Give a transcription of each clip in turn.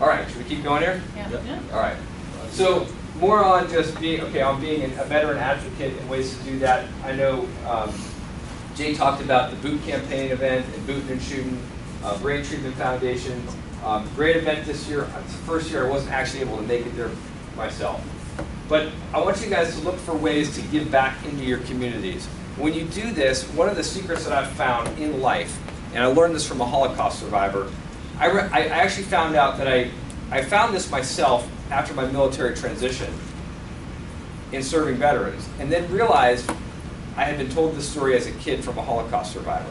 All right, should we keep going here? Yeah. Yeah. All right. So more on just being, on being a veteran advocate and ways to do that. I know Jay talked about the boot campaign event and Booting and Shooting, Brain Treatment Foundation. Great event this year. It's the first year I wasn't actually able to make it there myself. But I want you guys to look for ways to give back into your communities. When you do this, one of the secrets that I've found in life, and I learned this from a Holocaust survivor, I actually found out that I found this myself after my military transition in serving veterans, and then realized I had been told this story as a kid from a Holocaust survivor.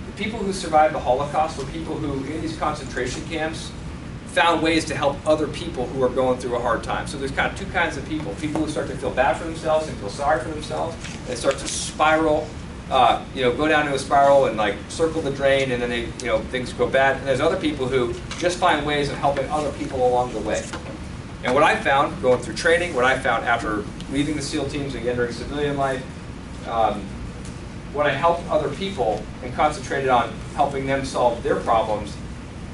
The people who survived the Holocaust were people who, in these concentration camps, found ways to help other people who are going through a hard time. So there's kind of two kinds of people. People who start to feel bad for themselves and feel sorry for themselves, and start to spiral, go down to a spiral and like circle the drain, and then things go bad. And there's other people who just find ways of helping other people along the way. And what I found going through training, what I found after leaving the SEAL teams and entering civilian life, when I helped other people and concentrated on helping them solve their problems,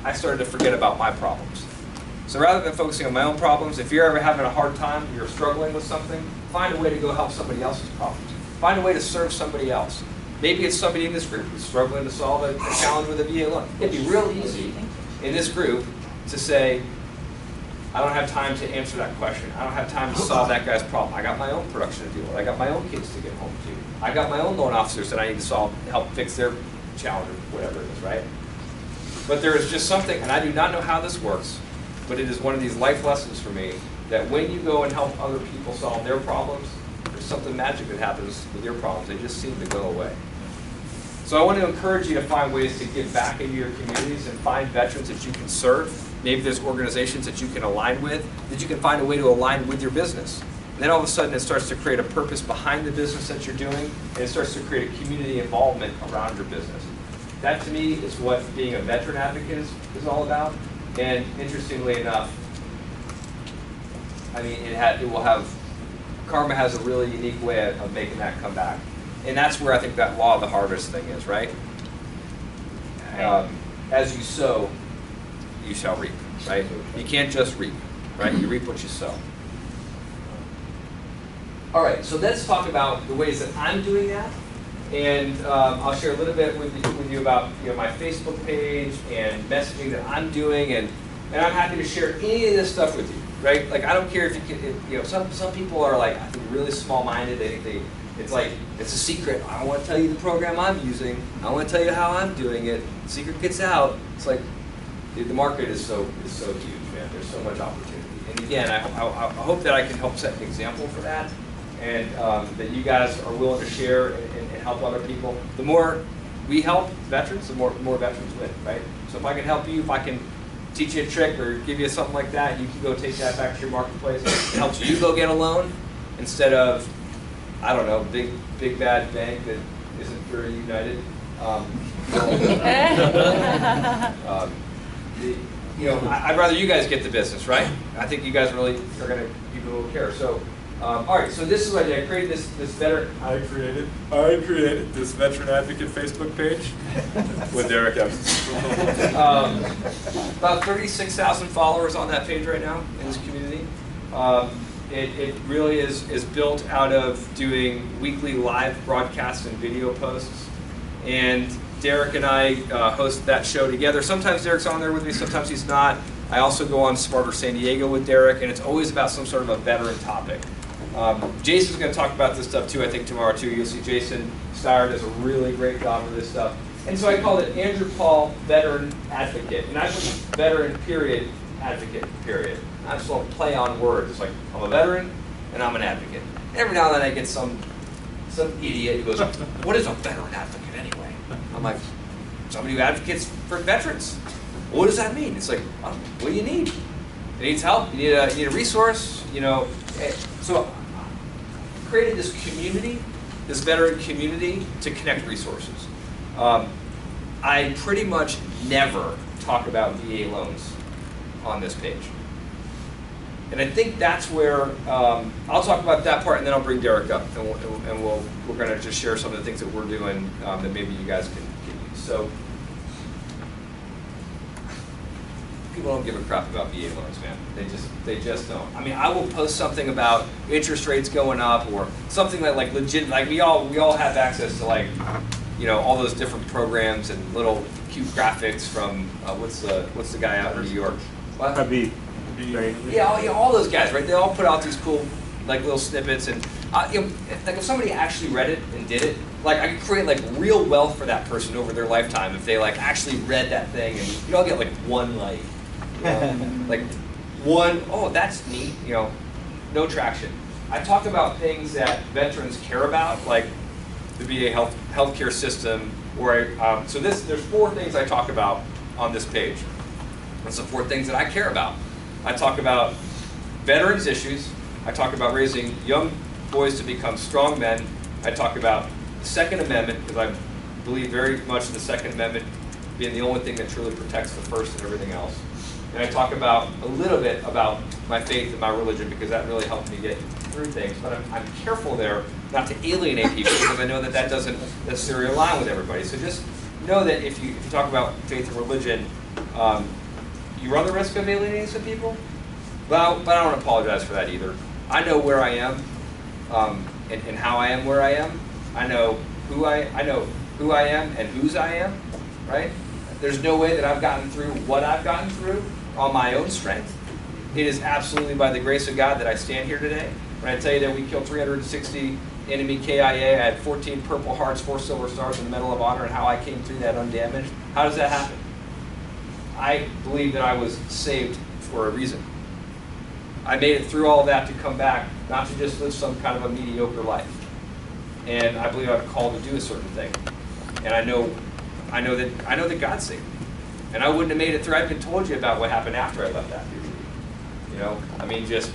I started to forget about my problems. So rather than focusing on my own problems, if you're ever having a hard time, you're struggling with something, find a way to go help somebody else's problems. Find a way to serve somebody else. Maybe it's somebody in this group who's struggling to solve a challenge with a VA loan. It'd be real easy in this group to say, I don't have time to answer that question. I don't have time to solve that guy's problem. I got my own production to deal with. I got my own kids to get home to. I got my own loan officers that I need to solve, help fix their challenge or whatever it is, right? But there is just something, and I do not know how this works, but it is one of these life lessons for me, that when you go and help other people solve their problems, there's something magic that happens with your problems. They just seem to go away. So I want to encourage you to find ways to give back into your communities and find veterans that you can serve. Maybe there's organizations that you can align with, that you can find a way to align with your business. And then all of a sudden it starts to create a purpose behind the business that you're doing, and it starts to create a community involvement around your business. That to me is what being a veteran advocate is all about. And interestingly enough, I mean, karma has a really unique way of making that come back. And that's where I think that law of the harvest thing is, right? As you sow, you shall reap, right? You can't just reap, right? You reap what you sow. All right, so let's talk about the ways that I'm doing that. And I'll share a little bit with you about my Facebook page and messaging that I'm doing, and I'm happy to share any of this stuff with you, right? Like I don't care if you can, some people are like, I think really small-minded. They think it's like it's a secret. I don't want to tell you the program I'm using. I don't want to tell you how I'm doing it. The secret gets out. It's like the market is so huge, man. There's so much opportunity. And again, I hope that I can help set an example for that. And that you guys are willing to share and help other people. The more we help veterans, the more veterans win, right? So if I can help you, if I can teach you a trick or give you something like that, you can go take that back to your marketplace. It helps you go get a loan instead of, I don't know, big bad bank that isn't very united. I'd rather you guys get the business, right? I think you guys really are going to give a little care. So. All right, so this is what I did. I created this veteran. I created this veteran advocate Facebook page with Derek Evans. About 36,000 followers on that page right now in this community. It really is built out of doing weekly live broadcasts and video posts. And Derek and I host that show together. Sometimes Derek's on there with me, sometimes he's not. I also go on Smarter San Diego with Derek, and it's always about some sort of a veteran topic. Jason's going to talk about this stuff too, I think tomorrow too. You'll see Jason Steyer does a really great job with this stuff. And so I called it Andrew Paul Veteran Advocate. And I put veteran period, advocate period. I just don't play on words. It's like, I'm a veteran and I'm an advocate. Every now and then I get some idiot who goes, what is a veteran advocate anyway? I'm like, somebody who advocates for veterans. What does that mean? It's like, what do you need? It needs help. You need a resource. So I created this community, this veteran community, to connect resources. I pretty much never talk about VA loans on this page. And I think that's where I'll talk about that part, and then I'll bring Derek up, and we're going to just share some of the things that we're doing that maybe you guys can use. So, people don't give a crap about VA loans, man. They just don't. I mean, I will post something about interest rates going up or something that like legit, like we all have access to like, you know, all those different programs and little cute graphics from what's the guy out in New York? What? Habib. Yeah, all those guys, right? They all put out these cool like little snippets, and you know, if somebody actually read it and did it, like I could create like real wealth for that person over their lifetime if they like actually read that thing, and you know, I'll get like one like, you know, like one, oh that's neat, you know, no traction. I talk about things that veterans care about, like the VA healthcare system, or so there's 4 things I talk about on this page. That's the 4 things that I care about. I talk about veterans issues. I talk about raising young boys to become strong men. I talk about the Second Amendment, because I believe very much in the Second Amendment being the only thing that truly protects the First and everything else. And I talk about a little bit about my faith and my religion, because that really helped me get through things. But I'm careful there not to alienate people, because I know that that doesn't necessarily align with everybody. So just know that if you talk about faith and religion, you run the risk of alienating some people. But I don't want to apologize for that either. I know where I am, and how I am where I am. I know who I am and whose I am, right? There's no way that I've gotten through what I've gotten through on my own strength. It is absolutely by the grace of God that I stand here today. When I tell you that we killed 360 enemy KIA, I had 14 Purple Hearts, 4 Silver Stars, and the Medal of Honor, and how I came through that undamaged. How does that happen? I believe that I was saved for a reason. I made it through all of that to come back, not to just live some kind of a mediocre life. And I believe I'm called to do a certain thing. And I know that God saved me. And I wouldn't have made it through. I even told you about what happened after I left that period. You know, I mean, just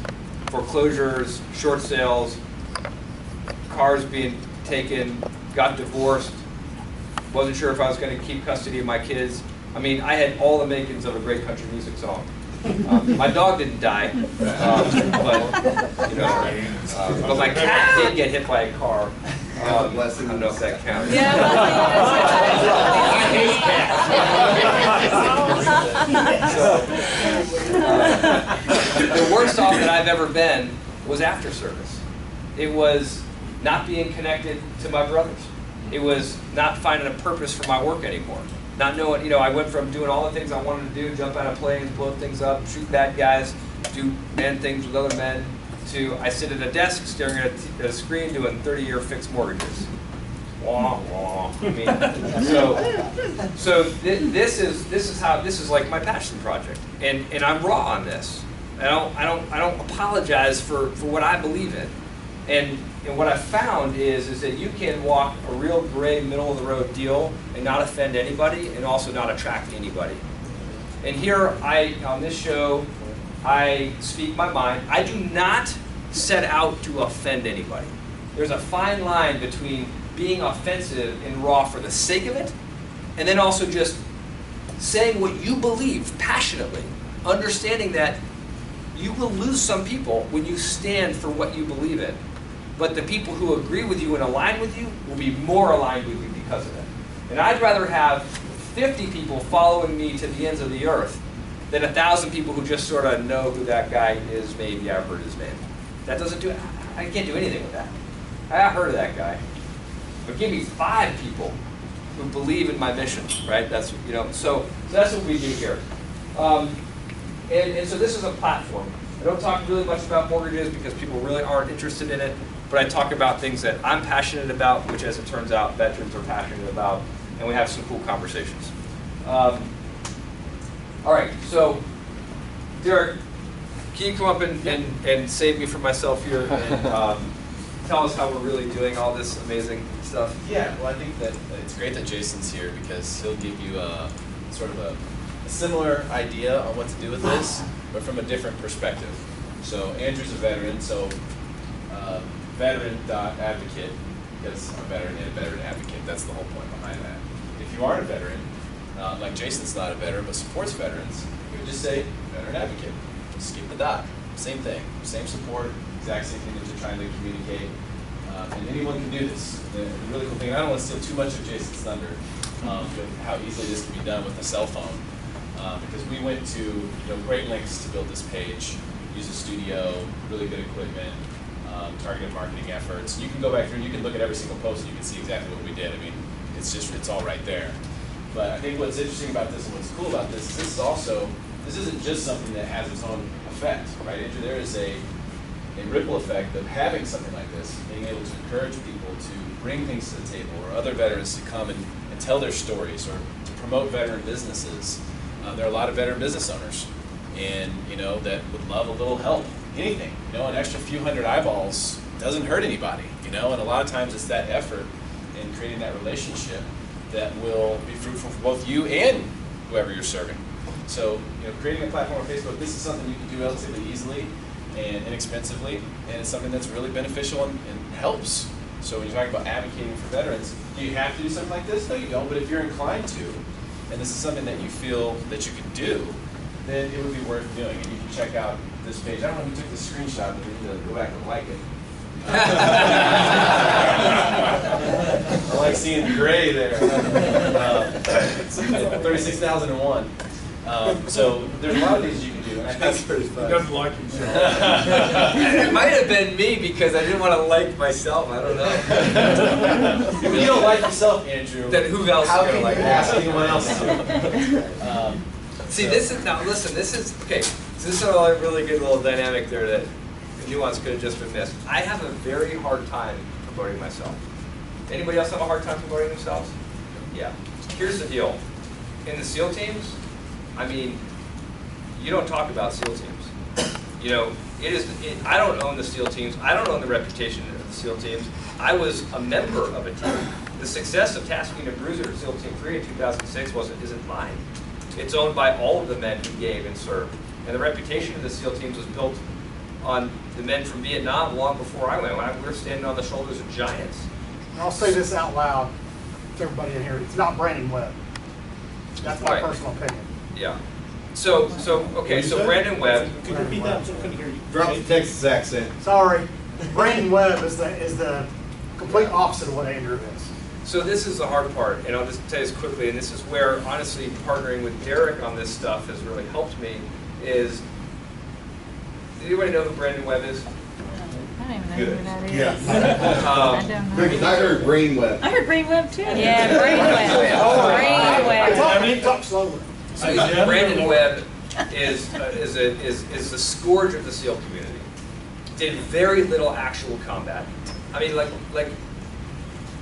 foreclosures, short sales, cars being taken, got divorced, wasn't sure if I was going to keep custody of my kids. I mean, I had all the makings of a great country music song. My dog didn't die, but you know, but my cat did get hit by a car. I don't know if that counts. Yeah, I hate cats. The worst off that I've ever been was after service. It was not being connected to my brothers. It was not finding a purpose for my work anymore. Not knowing, you know, I went from doing all the things I wanted to do, jump out of planes, blow things up, shoot bad guys, do man things with other men, to I sit at a desk staring at a screen doing 30-year fixed mortgages. Wah, wah. I mean, so this is like my passion project, and I'm raw on this. I don't apologize for what I believe in, and what I found is that you can walk a real gray, middle of the road deal and not offend anybody, and also not attract anybody. And here on this show, I speak my mind. I do not set out to offend anybody. There's a fine line between being offensive and raw for the sake of it, and then also just saying what you believe passionately, understanding that you will lose some people when you stand for what you believe in. But the people who agree with you and align with you will be more aligned with you because of it. And I'd rather have 50 people following me to the ends of the earth than 1,000 people who just sort of know who that guy is. Maybe I've heard his name. That doesn't do it. I can't do anything with that. I heard of that guy. But give me 5 people who believe in my mission, right? That's, you know, so that's what we do here. And so this is a platform. I don't talk really much about mortgages because people really aren't interested in it, but I talk about things that I'm passionate about, which as it turns out, veterans are passionate about, and we have some cool conversations. All right, so Derek, can you come up and save me from myself here and tell us how we're really doing all this amazing stuff? Yeah, well I think that it's great that Jason's here because he'll give you a sort of a similar idea on what to do with this, but from a different perspective. So Andrew's a veteran, so veteran.advocate, because I'm a veteran and a veteran advocate, that's the whole point behind that. If you aren't a veteran, like Jason's not a veteran but supports veterans, you would just say veteran advocate. Skip the dot. Same thing, same support, exact same thing that you're trying to communicate. And anyone can do this. The really cool thing, and I don't want to steal too much of Jason's thunder, with how easily this can be done with a cell phone. because we went to great lengths to build this page, use a studio, really good equipment, targeted marketing efforts. You can go back through and you can look at every single post and you can see exactly what we did. I mean, it's all right there. But I think what's interesting about this and what's cool about this is this isn't just something that has its own effect, right, Andrew? There is a ripple effect of having something like this, being able to encourage people to bring things to the table, or other veterans to come and tell their stories, or to promote veteran businesses. There are a lot of veteran business owners, and that would love a little help, anything. An extra few hundred eyeballs doesn't hurt anybody, and a lot of times it's that effort in creating that relationship that will be fruitful for both you and whoever you're serving. So, creating a platform on Facebook, this is something you can do relatively easily and inexpensively, and it's something that's really beneficial and helps. So when you're talking about advocating for veterans, do you have to do something like this? No, you don't, but if you're inclined to, and this is something that you feel that you can do, then it would be worth doing, and you can check out this page. I don't know who took the screenshot, but we need to go back and like it. I like seeing the gray there. It's 36,001. So there's a lot of these you can do. And I think That's pretty fun. He doesn't like himself. It might have been me because I didn't want to like myself. I don't know. if you don't like yourself, Andrew, Then who else how is can gonna you like ask me? anyone else to? See, this is now. Listen, this is okay. So this is a really good little dynamic there that the nuance could have just been missed. I have a very hard time promoting myself. Anybody else have a hard time promoting themselves? Yeah. Here's the deal. In the SEAL teams, I mean, you don't talk about SEAL teams. I don't own the SEAL teams. I don't own the reputation of the SEAL teams. I was a member of a team. The success of Tasking and Bruiser at SEAL Team 3 in 2006 isn't mine. It's owned by all of the men who gave and served. And the reputation of the SEAL teams was built on the men from Vietnam long before I went. We were standing on the shoulders of giants. And I'll say this out loud to everybody in here. It's not Brandon Webb. That's my Right. personal opinion. Yeah. So Brandon Webb. Could you repeat that? So I couldn't hear you. Drop the Texas accent. Sorry. Brandon Webb is the complete opposite of what Andrew is. So this is the hard part, and I'll just tell you this quickly, and this is where, honestly, partnering with Derek on this stuff has really helped me, is, does anybody know who Brandon Webb is? I don't even know who that is. Yeah. I don't know. Because I heard brainweb. I heard Brainweb too. Yeah, Brainweb. Brainweb. Talk slowly. So Brandon Webb is the scourge of the SEAL community. Did very little actual combat. I mean, like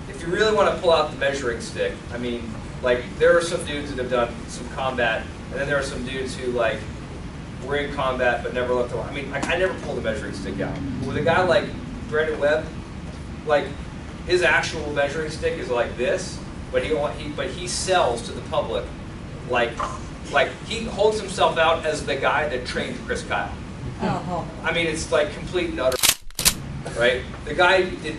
if you really want to pull out the measuring stick, I mean, like there are some dudes that have done some combat, and then there are some dudes who were in combat but never left the. I mean, I never pulled the measuring stick out. With a guy like Brandon Webb, his actual measuring stick is like this, but he sells to the public like he holds himself out as the guy that trained Chris Kyle. Oh. I mean, it's like complete and utter, right? The guy did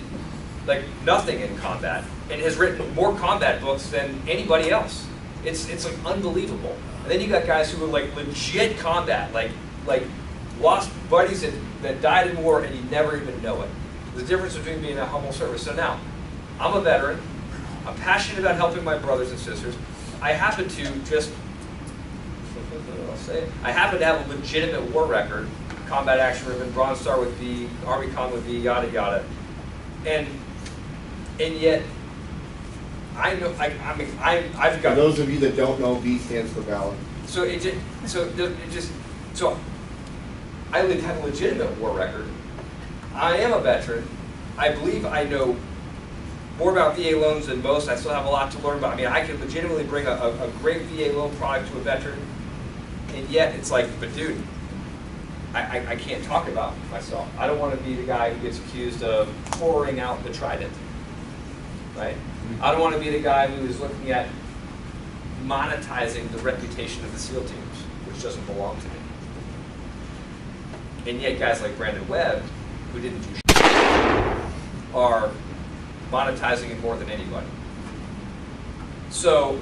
nothing in combat and has written more combat books than anybody else. It's unbelievable. And then you got guys who are legit combat, lost buddies that died in war and you never even know it. The difference between being a humble service. So now, I'm a veteran. I'm passionate about helping my brothers and sisters. I happen to I happen to have a legitimate war record, combat action ribbon, Bronze Star with V, Army Con with V, yada yada, and yet I know I've got. For those of you that don't know, V stands for valor. So I have a legitimate war record. I am a veteran. I believe I know more about VA loans than most. I still have a lot to learn about. I mean, I can legitimately bring a great VA loan product to a veteran, and yet it's but dude, I can't talk about myself. I don't want to be the guy who gets accused of pouring out the Trident, right? I don't want to be the guy who is looking at monetizing the reputation of the SEAL teams, which doesn't belong to me. And yet guys like Brandon Webb, who didn't do shit, are monetizing it more than anybody. So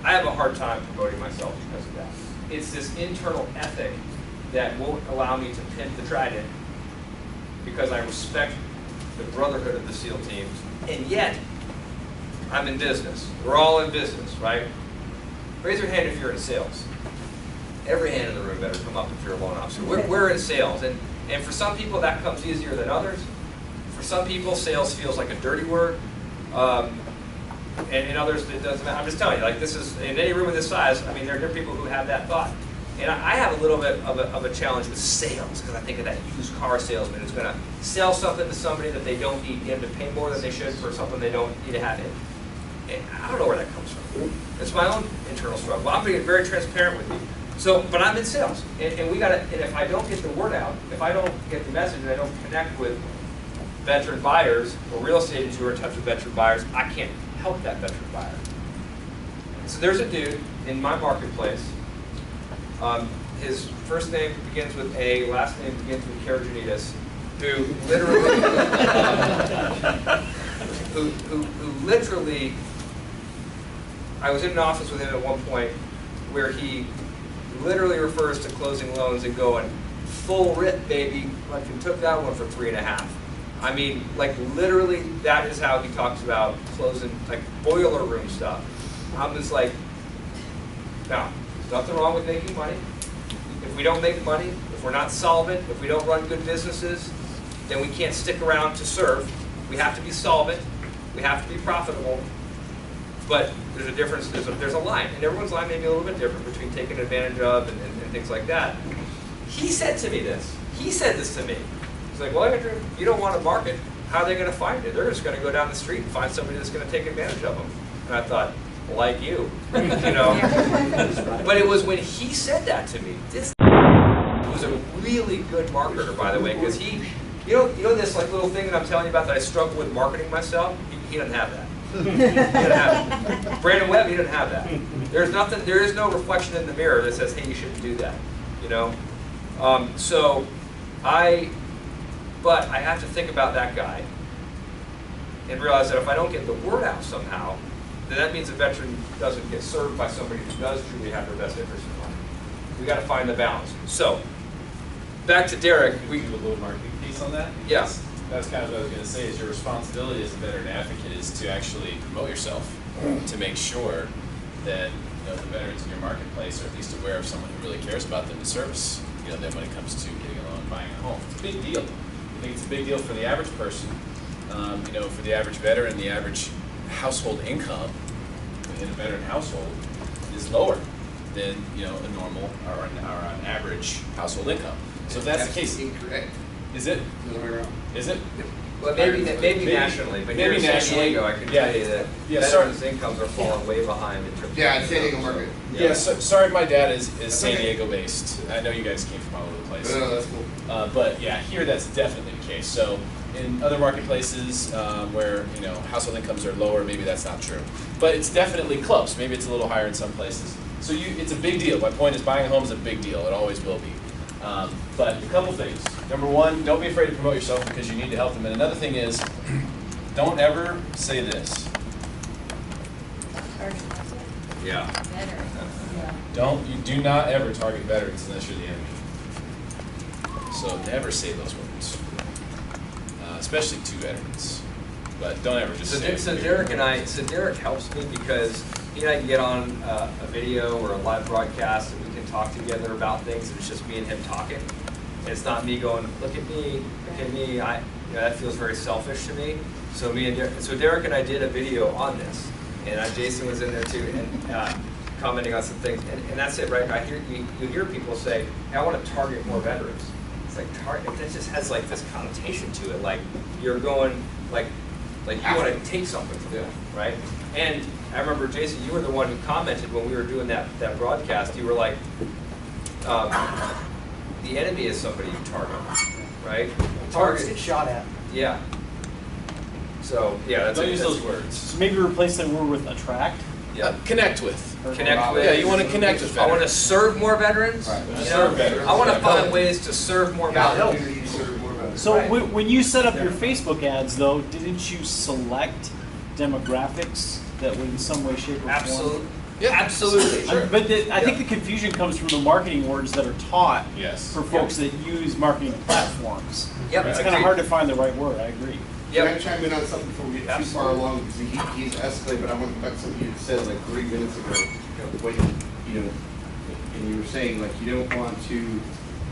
I have a hard time promoting myself because of that. It's this internal ethic that won't allow me to pin the Trident because I respect the brotherhood of the SEAL teams, and yet I'm in business. We're all in business, right? Raise your hand if you're in sales. Every hand in the room better come up if you're a loan officer. We're in sales, and for some people that comes easier than others. For some people, sales feels like a dirty word, and in others it doesn't matter. I'm just telling you, like this is, in any room of this size, I mean, there are people who have that thought. And I have a little bit of a challenge with sales, because I think of that used car salesman who's going to sell something to somebody that they don't need, get them to pay more than they should for something they don't need to have in. And I don't know where that comes from. It's my own internal struggle. I'm being very transparent with you. So, but I'm in sales, and we got to. And if I don't get the word out, if I don't get the message, and I don't connect with veteran buyers or real estate agents who are in touch with veteran buyers, I can't help that veteran buyer. So there's a dude in my marketplace. His first name begins with A, last name begins with Karajanitas, who literally, who literally, I was in an office with him at one point where he literally refers to closing loans and going, full rip, baby, like he took that one for 3.5. I mean, like literally, that is how he talks about closing, like boiler room stuff. I'm just like, now, there's nothing wrong with making money. If we don't make money, if we're not solvent, if we don't run good businesses, then we can't stick around to serve. We have to be solvent. We have to be profitable. But there's a difference, there's a line, and everyone's line may be a little bit different between taking advantage of and things like that. He said to me this. He said this to me. He's like, well, Andrew, you don't want to market. How are they going to find it? They're just going to go down the street and find somebody that's going to take advantage of them. And I thought, like you, you know. But it was when he said that to me. This was a really good marketer, by the way, because he, you know this like little thing that I'm telling you about that I struggle with marketing myself. He doesn't have that. He doesn't have it. Brandon Webb, he doesn't have that. There's nothing. There is no reflection in the mirror that says, "Hey, you shouldn't do that." You know. But I have to think about that guy and realize that if I don't get the word out somehow, then that means a veteran doesn't get served by somebody who does truly have their best interest in mind. We got to find the balance. So, back to Derek. We do a little marketing piece on that. Yeah. That's kind of what I was going to say. Is your responsibility as a veteran advocate is to actually promote yourself, to make sure that the veterans in your marketplace are at least aware of someone who really cares about them and service them when it comes to getting a loan, buying a home. It's a big deal. I think it's a big deal for the average person. For the average veteran, the average household income in a veteran household is lower than a normal or an average household income. So if that's the case, Incorrect. is it? The other way around. Is it? Well, maybe nationally, but maybe here in San nationally. Diego, I can Yeah. tell you that Yeah, veterans' incomes are falling way behind in terms of. Yeah, San Diego market. Yeah. Sorry, my dad is San Diego based. I know you guys came from all over the place. No, that's cool. But yeah, here that's definitely the case. So in other marketplaces where household incomes are lower, maybe that's not true. But it's definitely close. Maybe it's a little higher in some places. So it's a big deal. My point is, buying a home is a big deal. It always will be. But a couple things. Number one, don't be afraid to promote yourself because you need to help them. And another thing is, don't ever say this. Yeah. You do not ever target veterans unless you're the enemy. So never say those words, especially to veterans. But don't ever just say it. So Derek helps me because he and I can get on a video or a live broadcast and we can talk together about things, and it's just me and him talking. And it's not me going, look at me, that feels very selfish to me. So Derek and I did a video on this, and Jason was in there too, and commenting on some things, and that's it, right? You hear people say, hey, I want to target more veterans. It's like target, that just has like this connotation to it, like you're going, like you want to take something from them, right? And I remember, Jason, you were the one who commented when we were doing that broadcast. You were like, the enemy is somebody you target, right? Targets get shot at. Yeah. So yeah, Don't use those words. words. So maybe replace that word with attract. Yeah. Connect with. Connect with. Yeah, you want to connect with I want to veterans. serve more veterans. Right. You know? Serve veterans. I want to Yeah. find ways to serve more veterans. Opportunity to serve more veterans. So Right. when you set up your Facebook ads, though, didn't you select demographics that would in some way, shape, or form? Absolutely. Yeah. Absolutely. But I think the confusion comes from the marketing words that are taught Yes. for folks that use marketing platforms. Yep. It's kind of hard to find the right word. I agree. Can I Yep. chime in on something before we get too far Absolutely. along? Because he's escalated, but I want to back to something you said like 3 minutes ago. what you know, and you were saying like you don't want to.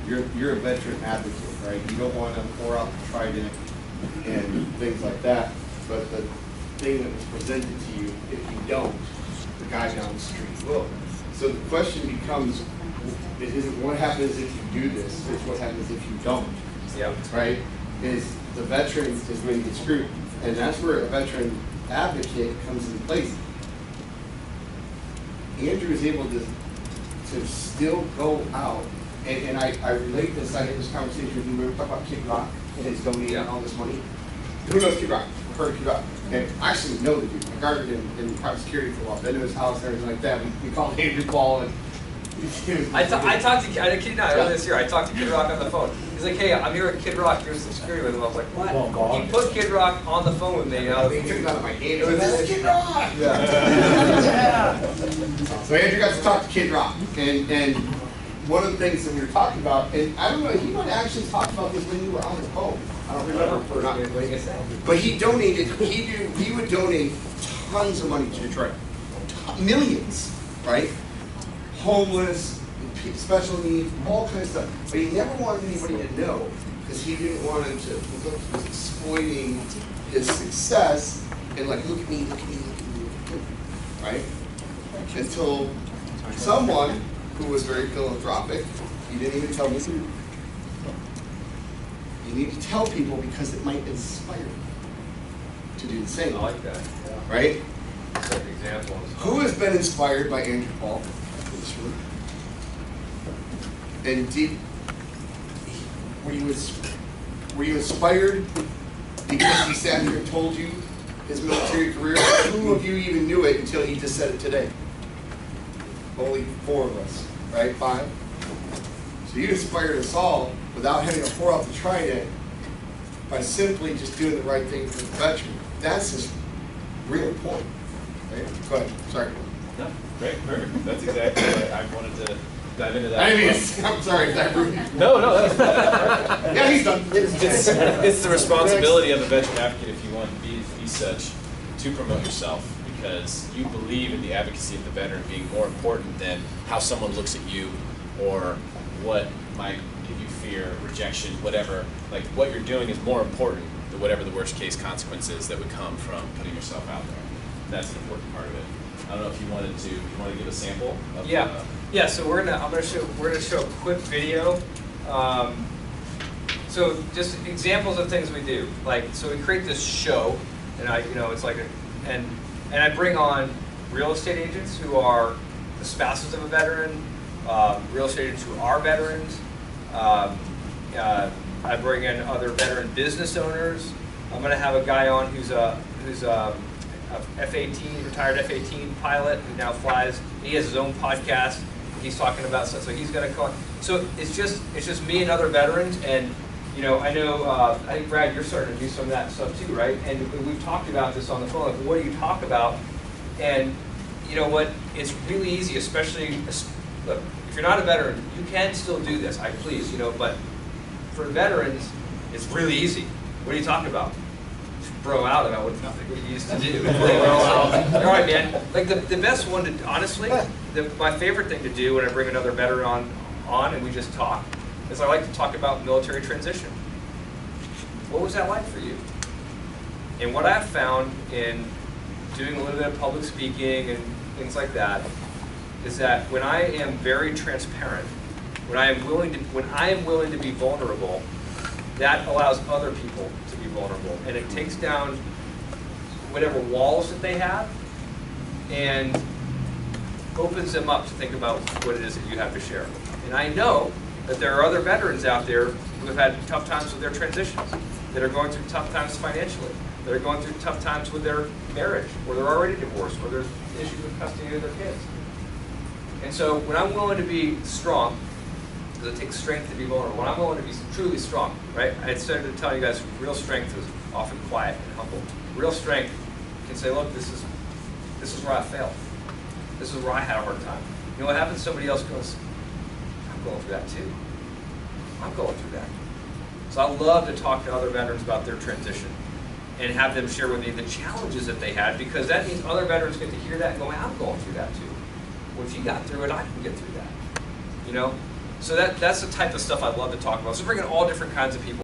You're a veteran advocate, right? You don't want to pour out the trident and things like that. But the thing that was presented to you, if you don't, the guy down the street will. So the question becomes, it isn't what happens if you do this, it's what happens if you don't. Yeah. Right? Is the veteran is going to get screwed. And that's where a veteran advocate comes into place. Andrew is able to still go out, and I relate this, I had this conversation with you, we were talking about Kid Rock and his donating all this money. Who knows Kid Rock? I've heard of Kid Rock. And I actually know the dude. I guarded him in private security for a while, been to his house and everything like that. We called Andrew Paul and I talked to, I kid you not, earlier this year, I talked to Kid Rock on the phone. He's like, hey, I'm here at Kid Rock doing some security with him. I was like, what? He put Kid Rock on the phone with me. You know? He took it out of my hand. He was like, "This is Kid Rock!" Yeah. So Andrew got to talk to Kid Rock, and one of the things that we were talking about, and I don't know, he might have actually talked about this when you were on the phone. I don't remember or not. But he donated. He would donate tons of money to Detroit, millions, right? Homeless, special needs, all kinds of stuff. But he never wanted anybody to know because he didn't want him to look like he was exploiting his success and like, look at me, look at me, look at me, look at me, right? Until someone who was very philanthropic, he didn't even tell me. You need to tell people because it might inspire them to do the same. I like that. Right? Set examples. Who has been inspired by Andrew Paul in this room? And were you inspired because he sat here and told you his military career? Who of you even knew it until he just said it today? Only 4 of us, right? 5. So you inspired us all without having to pour out the trident by simply just doing the right thing for the veteran. That's his real point. Right? Go ahead. Sorry. No, great, perfect. That's exactly what I wanted to dive into that. I mean, I'm sorry. Is that rude? No, that's Yeah, he's done. it's the responsibility of a veteran advocate, if you want to be such, to promote yourself, because you believe in the advocacy of the veteran being more important than how someone looks at you or what might give you fear, rejection, whatever. Like, what you're doing is more important than whatever the worst case consequences that would come from putting yourself out there. That's an important part of it. I don't know if you want to give a sample of Yeah, so we're gonna show a quick video. So just examples of things we do. Like, so we create this show, and it's like and I bring on real estate agents who are the spouses of a veteran, real estate agents who are veterans. I bring in other veteran business owners. I'm gonna have a guy on who's a F-18, retired F-18 pilot who now flies. He has his own podcast. He's talking about stuff, so he's going to call. So it's just me and other veterans, and I know I think Brad, you're starting to do some of that stuff too, right? And we've talked about this on the phone. Like, what do you talk about? And you know what? It's really easy, especially look, if you're not a veteran, you can still do this. Please, but for veterans, it's really easy. What do you talk about? Bro out about what you used to do. All right, man. Like the best one to, honestly, my favorite thing to do when I bring another veteran on and we just talk is I like to talk about military transition. What was that like for you? And what I've found in doing a little bit of public speaking and things like that is that when I am very transparent, when I am willing to be vulnerable, that allows other people to be vulnerable, and it takes down whatever walls that they have and opens them up to think about what it is that you have to share. And I know that there are other veterans out there who have had tough times with their transitions, that are going through tough times financially, that are going through tough times with their marriage, or they're already divorced, or there's issues with custody of their kids. And so when I'm willing to be strong, because it takes strength to be vulnerable. When I'm willing to be truly strong, right? I started to tell you guys, real strength is often quiet and humble. Real strength can say, look, this is where I failed. This is where I had a hard time. You know what happens? Somebody else goes, I'm going through that too. I'm going through that. So I love to talk to other veterans about their transition and have them share with me the challenges that they had, because that means other veterans get to hear that and go, I'm going through that too. Well, if you got through it, I can get through that. You know? So that's the type of stuff I'd love to talk about. So bringing all different kinds of people